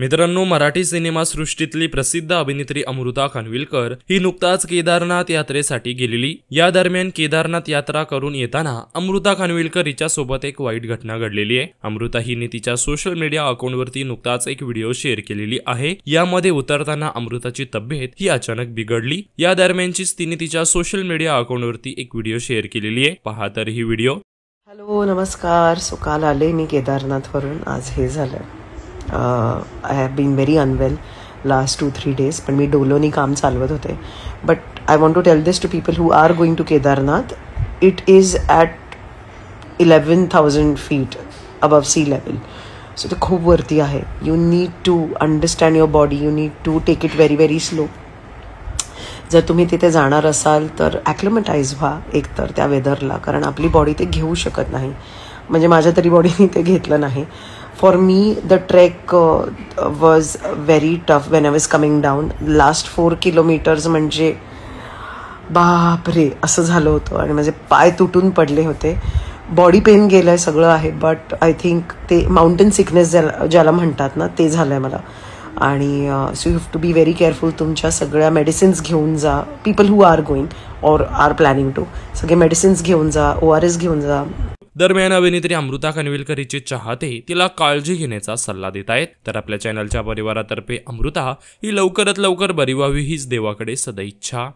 मित्रांनो, मराठी सिनेमासृष्टीतली प्रसिद्ध अभिनेत्री अमृता खानविलकर ही नुकताच केदारनाथ यात्रेसाठी गेलेली। या दरम्यान केदारनाथ यात्रा करून येताना अमृता खानविलकर हिच्या सोबत एक वाईट घटना घडलेली आहे। अमृता हिने तिच्या सोशल मीडिया अकाउंटवरती नुकताच एक व्हिडिओ शेअर केलेली आहे। यामध्ये उतरताना अमृताची तब्येत ही अचानक बिघडली। या दरम्यानचीच तिने तिच्या सोशल मीडिया अकाउंटवरती एक व्हिडिओ शेअर केलेली आहे। पहा तर ही व्हिडिओ। हॅलो, नमस्कार। सो काल आले मी केदारनाथवरून, आज हे झालं। I have been very unwell last 2-3 days, पण मी डोलोनी काम चालवत होते। But I want to tell this to people who are going to Kedarnath. It is at 11,000 feet above sea level. So ते खूप वरती आहे. You need to understand your body. You need to take it very very slow. जर तुम्ही तिथे जाणार असाल तर ॲक्लिमटाईज व्हा एकतर त्या वेदरला, कारण आपली बॉडी ते घेऊ शकत नाही. म्हणजे माझ्या तरी बॉडीने ते घेतलं नाही. For me the trek was very tough when I was coming down. Last 4 kilometers म्हणजे बापरे असं झालं होतं, आणि माझे पाय तुटून पडले होते. बॉडी पेन गेलं आहे, सगळं आहे. बट आय थिंक ते माउंटेन सिकनेस ज्याला म्हणतात ना, ते झालं आहे मला. आणि so you have to be very careful. तुमच्या सगळ्या मेडिसिन्स घेऊन जा. People who are going or are planning to, सगळे मेडिसिन्स घेऊन जा, ORS घेऊन जा. दरम्यान अभिनेत्री अमृता खानविलकर हिचे चाहते तिला काळजी घेण्याचा सल्ला देत आहेत. तर आपल्या चॅनलच्या परिवारातर्फे अमृता ही लवकरात लवकर बरी व्हावी हीच देवाकडे सदैच्छा.